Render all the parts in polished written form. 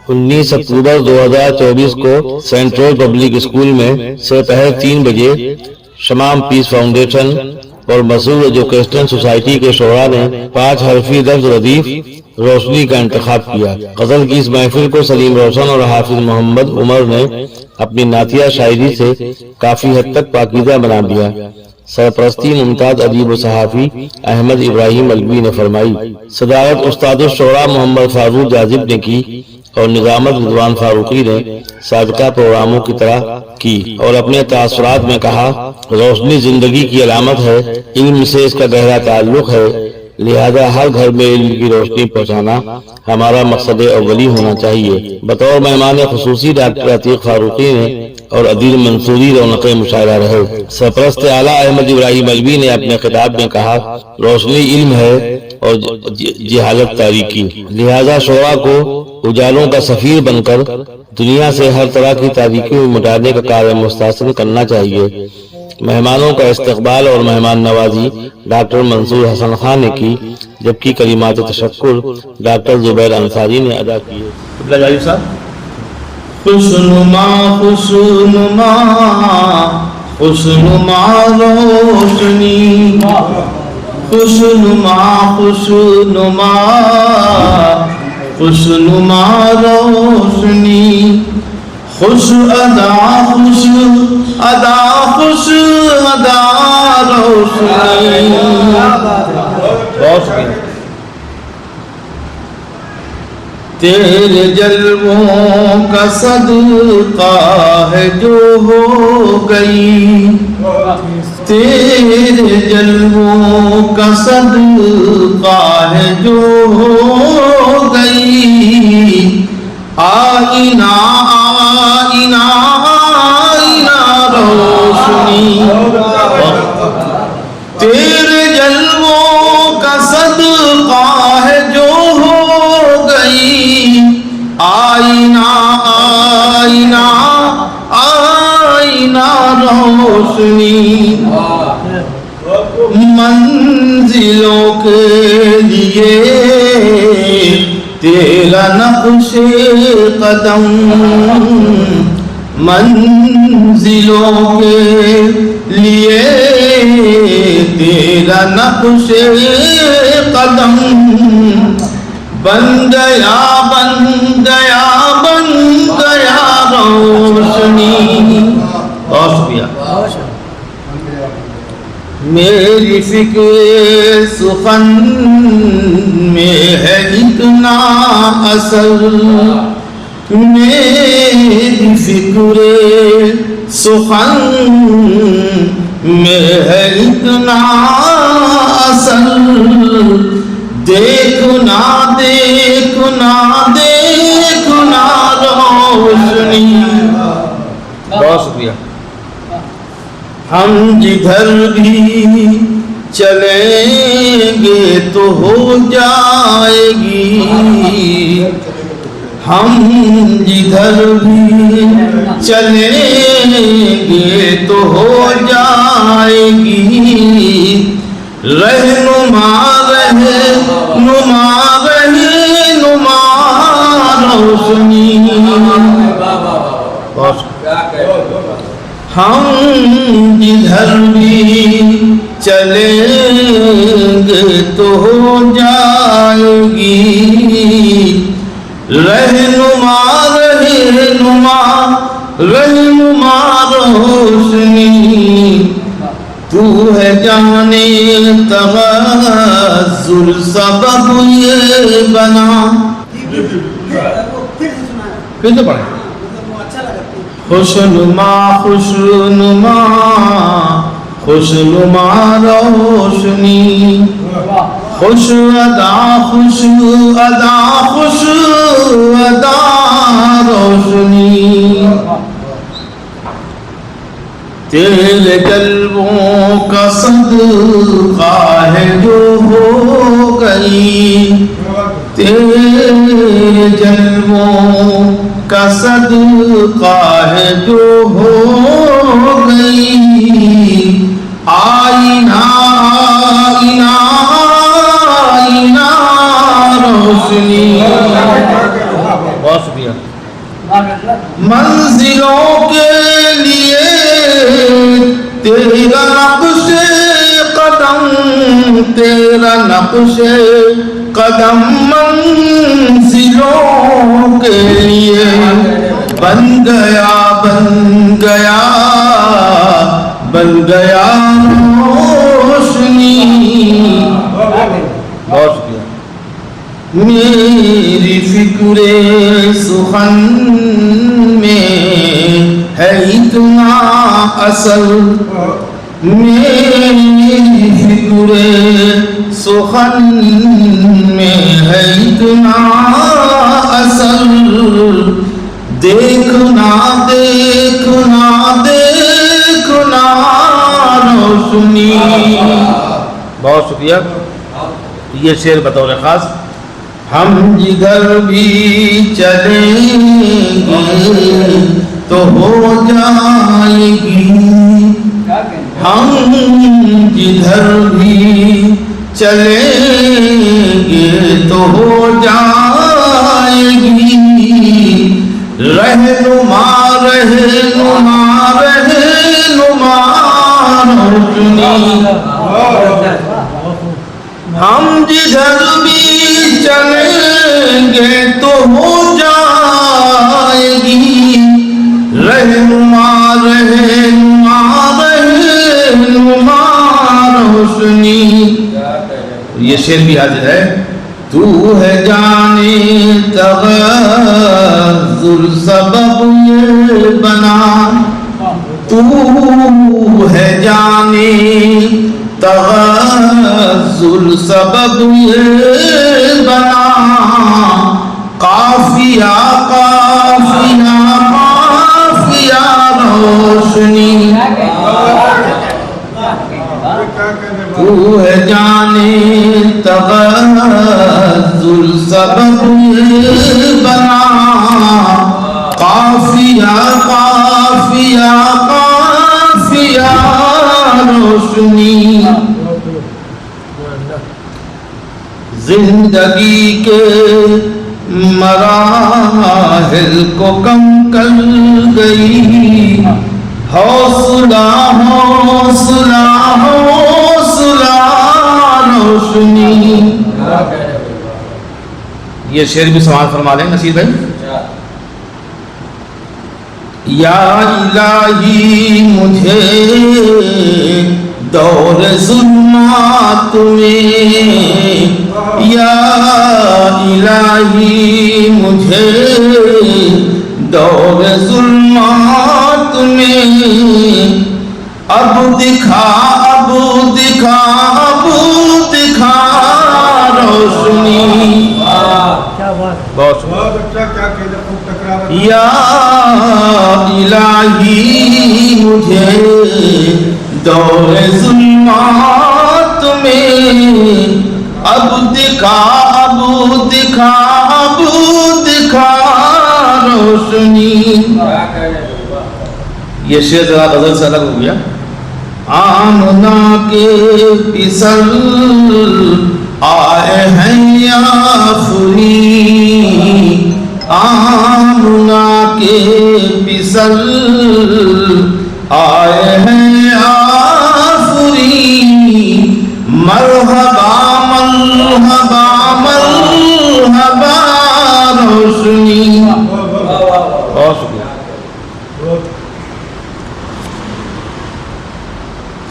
19 اکتوبر 2024 کو central public school میں سپہر 3 بجے شمام پیس فاؤنڈیشن اور مسعود ایجوکیشنل سوسائٹی کے شعراء نے 5 حرفی لفظ ردیف روشنی کا انتخاب کیا۔ غزل کی اس محفل کو سلیم روشن اور حافظ محمد عمر نے اپنی نعتیہ شاعری سے کافی حد تک پاکیزہ بنا دیا۔ سرپرستی ممتاز ادیب و صحافی احمد ابراہیم الوی نے فرمائی۔ صدارت استاد الشعراء محمد فاروق جاذب نے کی اور نظامت رضوان فاروقی نے سابقہ پروگراموں کی طرح کی اور اپنے تاثرات میں کہا، روشنی زندگی کی علامت ہے، علم سے اس کا گہرا تعلق ہے، لہذا ہر گھر میں علم کی روشنی پہنچانا ہمارا مقصد اولی ہونا چاہیے۔ بطور مہمان خصوصی ڈاکٹر عتیق فاروقی نے اور عدیل منصوری رونق مشاعرہ رہے۔ سرپرست اعلیٰ احمد ابراہیم الوی نے اپنے خطاب میں کہا، روشنی علم ہے اور جہالت تاریکی، لہذا شعراء کو اجالوں کا سفیر بن کر دنیا سے ہر طرح کی تاریکیوں میں مٹانے کا کار مستحسن کرنا چاہیے۔ مہمانوں کا استقبال اور مہمان نوازی ڈاکٹر منصور حسن خان نے کی، جبکہ کلمات تشکر ڈاکٹر زبیر انصاری نے ادا کیے۔ خوشنما خوشنما خوشنما روشنی، خوشنما خوشنما خوشنما روشنی، خوش ادا خوش ادا خوش ادا روشنی۔ تیرے جلووں کا صدقہ ہے جو ہو گئی، تیرے جلووں کا صدقہ ہے جو ہو گئی، آئینہ آئینہ آئینہ روشنی، تیرے جلووں کا صدقہ ہے جو ہو گئی، آئینہ آئینہ آئینہ روشنی، منزلوں کے لیے تیرا نقش قدم، منزلوں کے لیے تیرا نقش قدم، بن گیا بن گیا بن گیا روشنی۔ اور شکریہ۔ میری فکر سخن میں ہے اتنا اثر، میری فکر سخن میں ہے اتنا اثر، دیکھنا دیکھنا دیکھنا روشنی۔ بہت شکریہ۔ ہم جدھر بھی چلیں گے تو ہو جائے گی، ہم جدھر بھی چلیں گے تو ہو جائے گی، رہنما رہنما رہنما روشنی۔ ہم جدھر بھی چلیں گے تو ہو جائے گی، رہنما رہنما رہنما روشنی، تو ہے جانے تغزل سبب یہ بنا۔ پھر سے پڑھیں۔ خوشنما خوشنما خوشنما روشنی، خوش ادا خوش ادا خوش ادا روشنی، تیرے جلووں کا صدقہ ہے جو ہو گئی، تیرے جلووں کا صدقہ ہے جو ہو گئی، آئینہ آئینہ آئینہ روشنی بہت شکریہ. منزلوں کے لیے تیرا نقش قدم، تیرا نقش قدم منزلوں کے لیے بن گیا بن گیا بن گیا روشنی. بہت شکریہ. میری فکر سخن میں ہے اتنا اصل، میری فکر سخن میں ہے اتنا اصل، دیکھنا دیکھنا دیکھنا روشنی. بہت شکریہ. یہ شعر بطور خاص. ہم جدھر بھی چلیں گے تو ہو جائے گی، ہم جدھر بھی چلیں گے تو ہو جائے گی، رہنما رہنما رہنما روشنی. ہم جدھر بھی چلیں گے تو ہو جائے گی، رہنما رہنما رہنما روشنی. یہ شعر بھی حاضر ہے. تو ہے جانے تغیر سبب یہ بنا، تو ہے جانے تغیر سبب یہ بنا، قافیہ قافیہ قافیہ روشنی. تو ہے جانے تغیر سبب یہ بنا، قافیہ قافیہ قافیہ روشنی. زندگی کے مراحل کو کم کر گئی، حوصلہ حوصلہ حوصلہ روشنی. یہ شعر بھی سماعت فرما لیں نصیر بھائی. یا الہی مجھے دور ظلمات میں، یا الہی مجھے دور ظلمات میں اب دکھا اب دکھا اب دکھا روشنی. بہت یا الہی مجھے دور ظلمات میں اب دکھا اب دکھا اب دکھا روشنی. یہ شعر ذرا غزل سے الگ ہو گیا. آمنا کے پسل آئے ہیں یا فری، آمنا کے پسل آئے ہیں آفری، مرحبا مرحبا مرحبا روشنی. بہت شکریہ.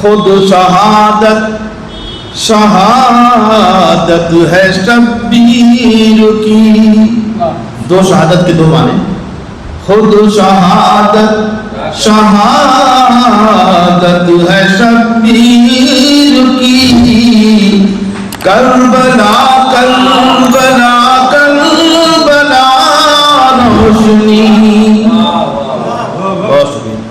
خود شہادت شہادت ہے شبیر کی. دو شہادت کے دو معنی. خود شہادت شہادت ہے شبیر کی، کربلا کربلا کربلا روشنی. بہت شکریہ.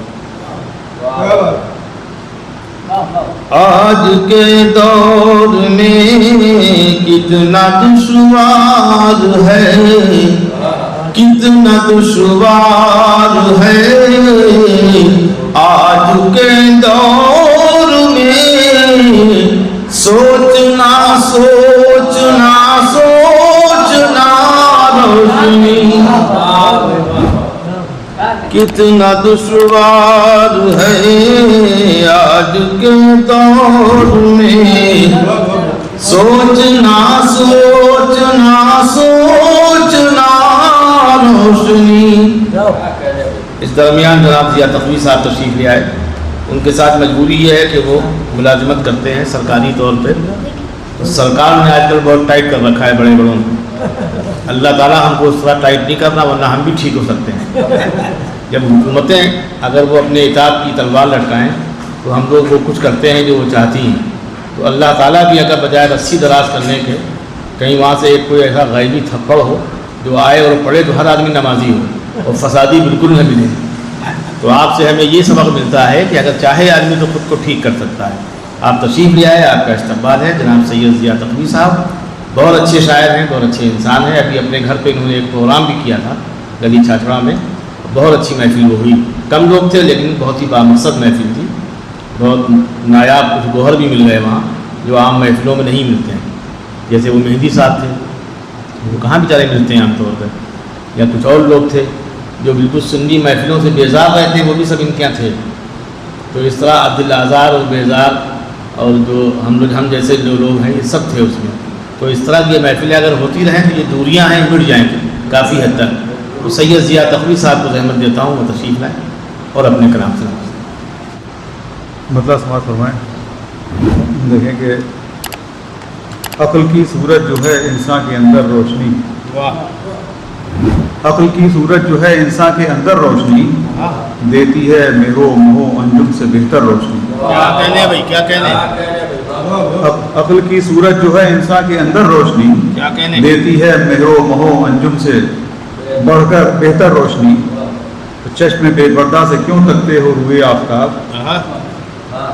آج کے دور میں کتنا دشوار ہے، کتنا دشوار ہے آج کے دور میں، سوچنا سوچنا سوچنا کتنا دشوار ہے آج کے دور میں، سوچنا سوچنا سوچنا روشنی۔ اس درمیان جناب ضیاء تقوی صاحب تشریف لے آئے، ان کے ساتھ مجبوری یہ ہے کہ وہ ملازمت کرتے ہیں سرکاری طور پہ، تو سرکار نے آج کل بہت ٹائٹ کر رکھا ہے بڑے بڑوں کو، اللہ تعالیٰ ہم کو اس طرح ٹائٹ نہیں کرنا ورنہ ہم بھی ٹھیک ہو سکتے ہیں۔ جب حکومتیں اگر وہ اپنے اطاعت کی تلوار لٹکائیں تو ہم لوگ وہ کچھ کرتے ہیں جو وہ چاہتی ہیں، تو اللہ تعالیٰ بھی اگر بجائے رسی دراز کرنے کے کہیں وہاں سے ایک کوئی ایسا غیبی تھپڑ ہو جو آئے اور پڑھے تو ہر آدمی نمازی ہو اور فسادی بالکل نہ ملے، تو آپ سے ہمیں یہ سبق ملتا ہے کہ اگر چاہے آدمی تو خود کو ٹھیک کر سکتا ہے۔ آپ تشریف لے آئے، آپ کا استقبال ہے۔ جناب سید ضیاء تقوی صاحب بہت اچھے شاعر ہیں، بہت اچھے انسان ہیں۔ ابھی اپنے گھر پہ انہوں نے ایک پروگرام بھی کیا تھا گلی چھاچڑا میں، بہت اچھی محفل وہ ہوئی، کم لوگ تھے لیکن بہت ہی بامقصد محفل تھی، بہت نایاب کچھ گوہر بھی مل گئے وہاں جو عام محفلوں میں نہیں ملتے ہیں، جیسے وہ مہندی صاحب تھے، وہ کہاں بیچارے ملتے ہیں عام طور پر، یا کچھ اور لوگ تھے جو بالکل سنی محفلوں سے بیزار رہے تھے، وہ بھی سب ان کے یہاں تھے۔ تو اس طرح عبد الآزار اور بیزار اور جو ہم جیسے جو لوگ ہیں یہ سب تھے اس میں، تو اس طرح کی یہ محفلیں اگر ہوتی رہیں تو یہ دوریاں ہیں مٹ جائیں گی کافی حد تک۔ تو سید ضیاء تقوی صاحب کو زحمت دیتا ہوں وہ تشریف لائیں اور اپنے کلام سے مطلب سماعت فرمائیں۔ دیکھیں کہ عقل کی صورت جو ہے انسان کے اندر روشنی، عقل کی صورت جو ہے انسان کے اندر روشنی دیتی ہے، میرو مہو انجم سے بہتر روشنی۔ کیا کہنے بھائی، کیا کہنے؟ عقل کی صورت جو ہے انسان کے اندر روشنی کیا کہنے؟ دیتی ہے، مہرو مہو انجم سے بڑھ کر بہتر روشنی۔ چشم بے پردہ سے کیوں تکتے ہو روئے آفتاب،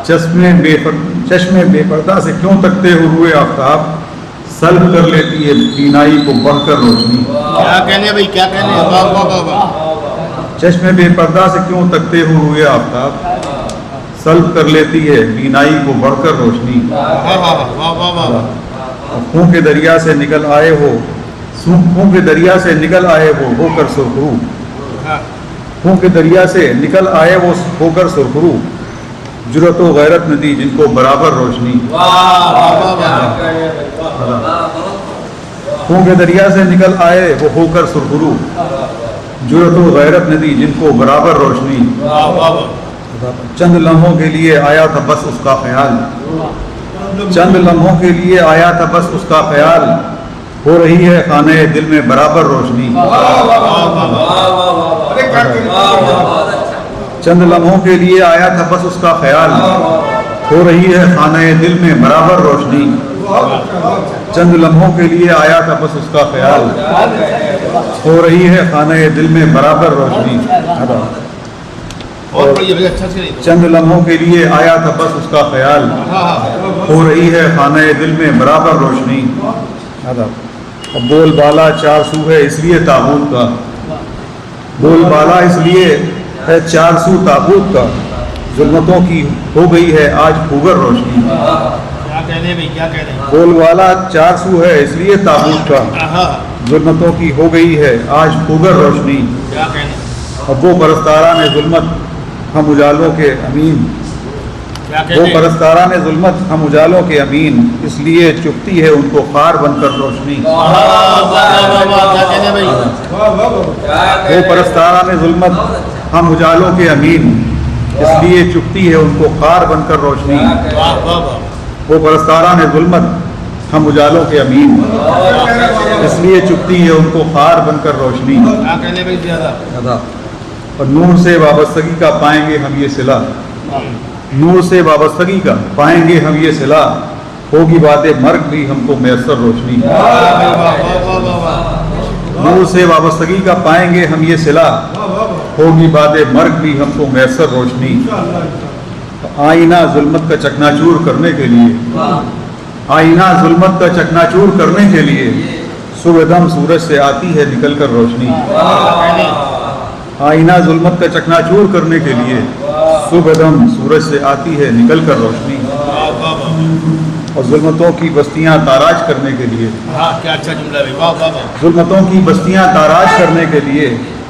چشم بے پردہ سے کیوں تکتے ہو روئے آفتاب، سلب کر لیتی ہے بینائی کو بڑھ کر روشنی۔ کیا کہنے بھائی، کیا کہنے؟ واہ واہ واہ واہ۔ چشم بے پردہ سے کیوں تکتے ہو روئے آفتاب، سلب کر لیتی ہے بینائی کو بڑھ کر روشنی۔ خون کے دریا سے نکل آئے ہو، خون کے دریا سے نکل آئے ہو کر سرخرو، خون کے دریا سے نکل آئے وہ ہو کر سرخرو، جرت و غیرت ندی جن کو برابر روشنی۔ خون کے دریا سے نکل آئے وہ ہو کر سرخرو، جرت و غیرت ندی جن کو برابر روشنی۔ چند لمحوں کے لیے آیا تھا بس اس کا خیال، چند لمحوں کے لیے آیا تھا بس اس کا خیال، ہو رہی ہے خانہ دل میں برابر روشنی۔ چند لمحوں کے لیے آیا تھا بس اس کا خیال، ہو رہی ہے خانہ دل میں برابر روشنی۔ چند لمحوں کے لیے آیا تھا بس اس کا خیال، ہو رہی ہے خانہ دل میں برابر روشنی۔ چند لمحوں کے لیے آیا تھا بس اس کا خیال، ہو رہی ہے خانہ دل میں برابر روشنی۔ بول بالا چار سو ہے اس لیے تابوت کا، بول بالا اس لیے ہے چار سو تابوت کا، ظلمتوں کی ہو گئی ہے آج خوگر روشنی۔ بول والا چار سو ہے اس لیے تابوت کا، ظلمتوں کی ہو گئی ہے آج خوگر روشنی۔ اب وہ پرستاران ظلمت ہم اجالوں کے امین، وہ پرستاران ظلمت ہم اجالوں کے امین، اس لیے چپتی ہے ان کو خار بن کر روشنی۔ وہ پرستاران ظلمت ہم اجالوں کے امین، اس لیے چپتی ہے ان کو خار بن کر روشنی۔ وہ پرستاران ظلمت ہم اجالوں کے امین، اس لیے چپتی ہے ان کو خار بن کر روشنی۔ اور نور سے وابستگی کا پائیں گے ہم یہ صلہ، نور سے وابستگی کا پائیں گے ہم یہ صلہ، ہوگی بات مرگ بھی ہم کو میسر روشنی۔ نور سے وابستگی کا پائیں گے ہم یہ صلہ، ہوگی بات مرگ بھی ہم کو میسر روشنی۔ آئینہ ظلمت کا چکنا چور کرنے کے لیے، آئینہ ظلمت کا چکنا چور کرنے کے لیے، صبح دم سورج سے آتی ہے نکل کر روشنی۔ آئینہ ظلمت کا چکنا چور کرنے کے لیے، صبح دم سورج سے آتی ہے نکل کر روشنی۔ اور ظلمتوں کی بستیاں تاراج کرنے کے لیے، کیا اچھا جملہ ہے، واہ واہ واہ۔ ظلمتوں کی بستیاں تاراج کرنے کے لیے،